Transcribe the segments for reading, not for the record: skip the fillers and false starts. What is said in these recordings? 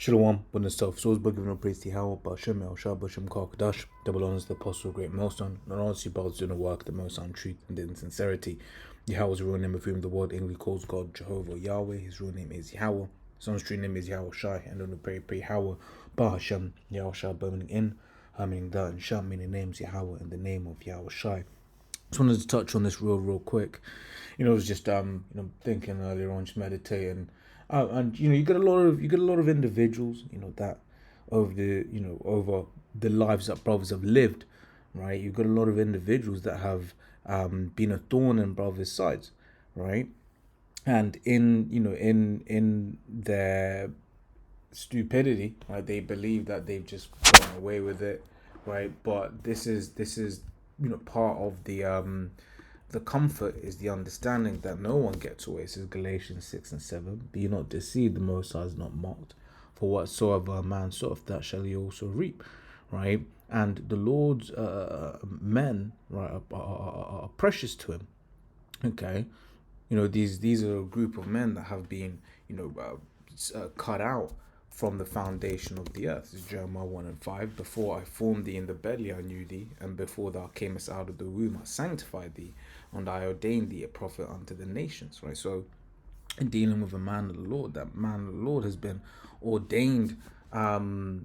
Shalom, when the self souls but giving no praise to Yahweh, Bashem, El Shah, Bashem, Kakadash, double honors the apostle, great milestone, and honestly both doing the work, the most on truth and in sincerity. Yahweh's real name of whom the world English calls God, Jehovah, Yahweh, his real name is Yahweh, his on-street name is Yahweh Shai, and on the pray Yahweh, Bahashem, Yahweh Shai, meaning in, meaning that, and Shah, meaning names Yahweh, in the name of Yahweh Shai. Just wanted to touch on this real quick. I was just thinking earlier on, just meditating, and you get a lot of individuals, that over the lives that brothers have lived, right? You've got a lot of individuals that have been a thorn in brothers' sides, right? And in their stupidity, right, they believe that they've just gotten away with it, right? But this is part of the comfort is the understanding that no one gets away. It says Galatians 6:7. Be not deceived, the Most High is not mocked. For whatsoever a man soweth, that shall he also reap, right? And the Lord's men, right, are precious to him. Okay, these are a group of men that have been cut out from the foundation of the earth. It's Jeremiah 1:5. Before I formed thee in the belly, I knew thee, and before thou camest out of the womb, I sanctified thee, and I ordained thee a prophet unto the nations. Right. So, in dealing with a man of the Lord, that man of the Lord has been ordained, to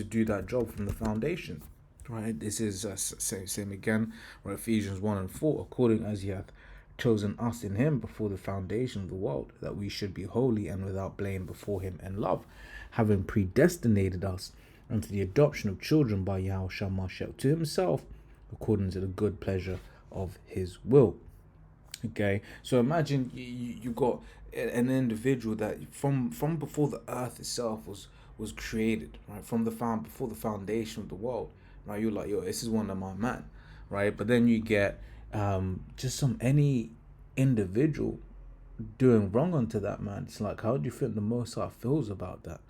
do that job from the foundation. Right. This is same again. Right, Ephesians 1:4. According as he hath chosen us in him before the foundation of the world, that we should be holy and without blame before him in love, having predestinated us unto the adoption of children by Yahweh Shemashel to himself, according to the good pleasure of his will. Okay, so imagine you got an individual that from before the earth itself was created, right? From before the foundation of the world, right? You're like, yo, this is one of my man, right? But then you get just any individual doing wrong unto that man. It's like, how do you think the Most High feels about that,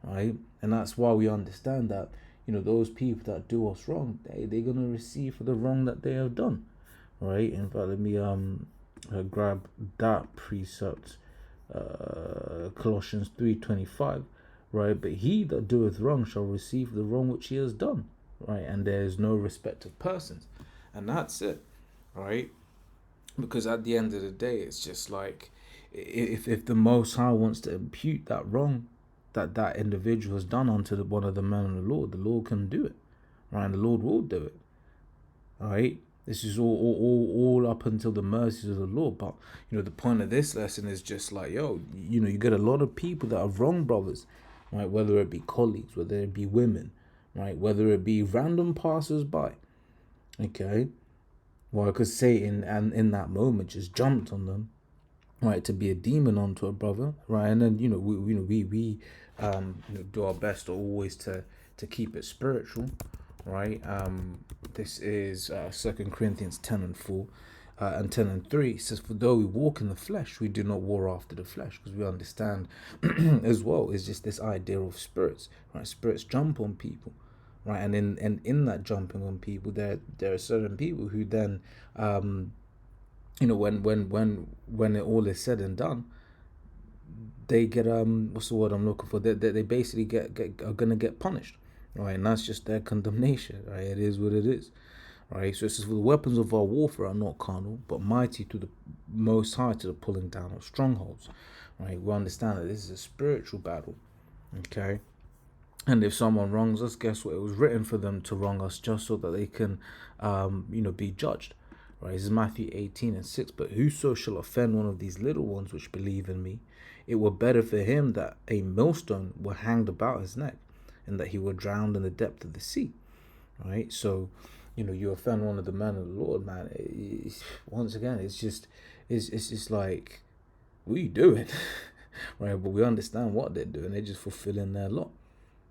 right? And that's why we understand that those people that do us wrong, they're gonna receive for the wrong that they have done, right? In fact, let me grab that precept, Colossians 3:25, right? But he that doeth wrong shall receive the wrong which he has done, right? And there is no respect of persons, and that's it. Right? Because at the end of the day, it's just like, if the Most High wants to impute that wrong that individual has done onto one of the men of the Lord can do it, right? And the Lord will do it, right? This is all up until the mercies of the Lord. But the point of this lesson is just like, you get a lot of people that are wrong brothers, right? Whether it be colleagues, whether it be women, right? Whether it be random passers-by, okay? Well, because Satan, and in that moment, just jumped on them, right, to be a demon onto a brother, right, and then we do our best always to keep it spiritual, right. This is 2 Corinthians 10:4 and 10:3. It says, "For though we walk in the flesh, we do not war after the flesh," because we understand as well is just this idea of spirits, right? Spirits jump on people. Right, and in that jumping on people, there are certain people who then, when it all is said and done, they get what's the word I'm looking for? They basically are gonna get punished, right? And that's just their condemnation, right? It is what it is, right? So it says, "For the weapons of our warfare are not carnal, but mighty to the Most High, to the pulling down of strongholds." Right? We understand that this is a spiritual battle, okay. And if someone wrongs us, guess what? It was written for them to wrong us just so that they can, be judged. Right? This is Matthew 18:6. "But whoso shall offend one of these little ones which believe in me, it were better for him that a millstone were hanged about his neck, and that he were drowned in the depth of the sea." Right? So, you offend one of the men of the Lord, man. Once again, it's just like, what are you doing? Right? But we understand what they're doing. They're just fulfilling their law.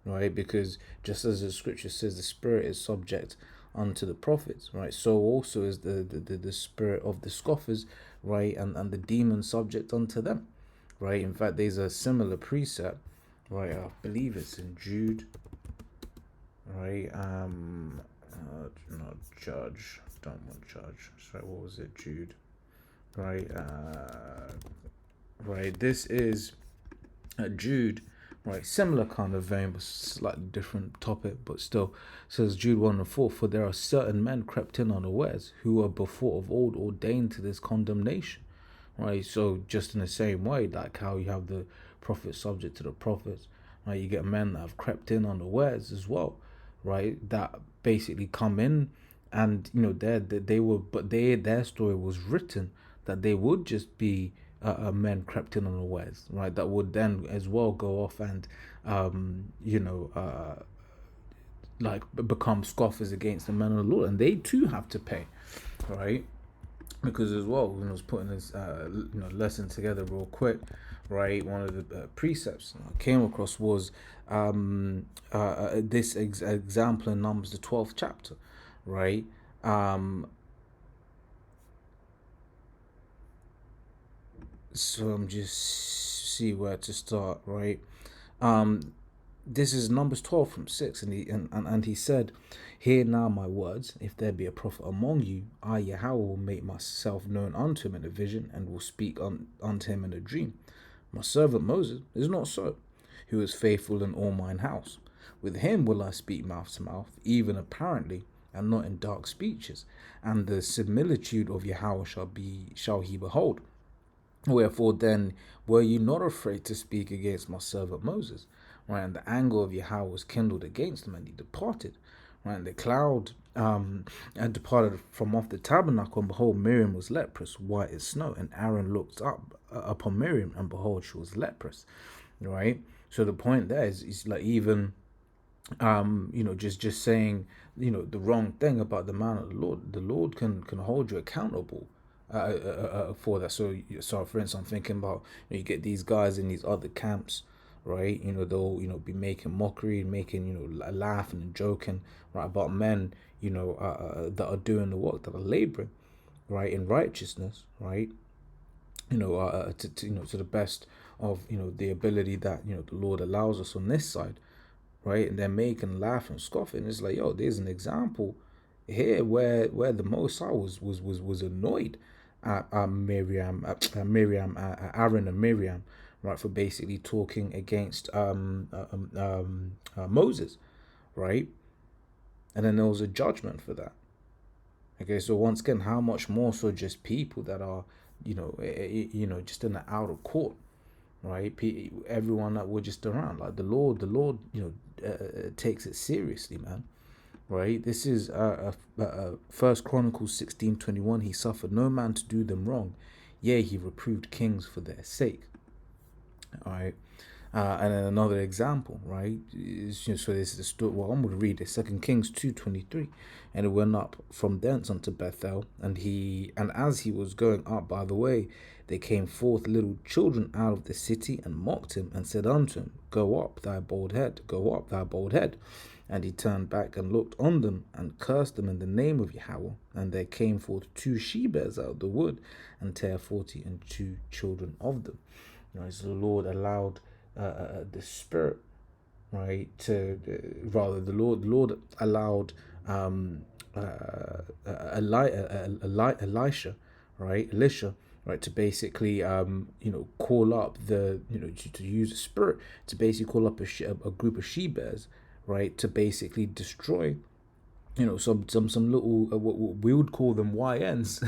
Right, because just as the scripture says, the spirit is subject unto the prophets, right? So also is the spirit of the scoffers, right, and the demon subject unto them, right? In fact, there's a similar precept, right? I believe it's in Jude, right? Not judge. Don't want judge. Sorry, what was it? Jude, right? Right. This is Jude, right, similar kind of vein, but slightly different topic, but still says Jude 1 and 4, for there are certain men crept in unawares who were before of old ordained to this condemnation. Right, so just in the same way, like how you have the prophets subject to the prophets, right, you get men that have crept in unawares as well, right, that basically come in, and they were, but their story was written that they would just be men crept in unawares, right, that would then as well go off and like become scoffers against the men of the Lord, and they too have to pay, right? Because as well, when I was putting this lesson together real quick, right, one of the precepts I came across was this example in Numbers, the 12th chapter, right? So I'm just see where to start, right? This is Numbers 12 from 6, and he said, hear now my words, if there be a prophet among you, I Yahweh will make myself known unto him in a vision, and will speak unto him in a dream. My servant Moses is not so, who is faithful in all mine house. With him will I speak mouth to mouth, even apparently, and not in dark speeches, and the similitude of Yahweh shall he behold. Wherefore then were you not afraid to speak against my servant Moses? Right, and the anger of Yahweh was kindled against him, and he departed. Right, and the cloud had departed from off the tabernacle, and behold, Miriam was leprous, white as snow. And Aaron looked up upon Miriam, and behold, she was leprous. Right. So the point there is like, even just saying, the wrong thing about the man of the Lord can hold you accountable for that. So for instance, I'm thinking about, you get these guys in these other camps, right? They'll be making mockery and making laughing and joking, right, about men, that are doing the work, that are laboring, right, in righteousness, right, to the best of the ability that the Lord allows us on this side, right? And they're making laugh and scoffing. It's like, yo, there's an example here where the Most High was annoyed at Aaron and Miriam, right, for basically talking against Moses, right? And then there was a judgment for that. Okay, so once again, how much more so just people that are, just in the outer court, right? Everyone that were just around, like the Lord, takes it seriously, man. Right? This is First Chronicles 16:21. He suffered no man to do them wrong, yea, he reproved kings for their sake. All right. And then another example, right? So this is the story. Well, I'm going to read it. 2 Kings 2:23, and it went up from thence unto Bethel, and as he was going up by the way, there came forth little children out of the city, and mocked him, and said unto him, Go up, thy bald head, go up, thy bald head. And he turned back and looked on them, and cursed them in the name of Yahweh. And there came forth 2 she-bears out of the wood, and bare 40 and 2 children of them. So the Lord allowed the Spirit, right, the Lord allowed Elisha, right, to basically call up to use the Spirit to basically call up a group of she-bears, right, to basically destroy some little we would call them YNs,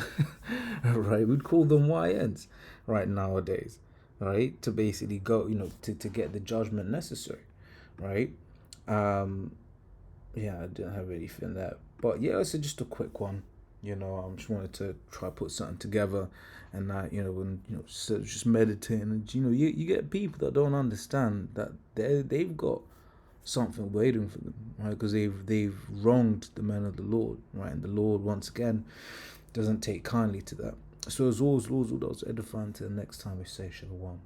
right? We'd call them YNs, right, nowadays, right, to basically go to get the judgment necessary, right? Yeah, I didn't have anything there, but yeah, it's just a quick one. I just wanted to try to put something together, and that so just meditating, and you get people that don't understand that they've got something waiting for them, right? Because they've wronged the men of the Lord, right? And the Lord once again doesn't take kindly to that. So as always, Lord, all those edifying. Till the next time we say Shalom.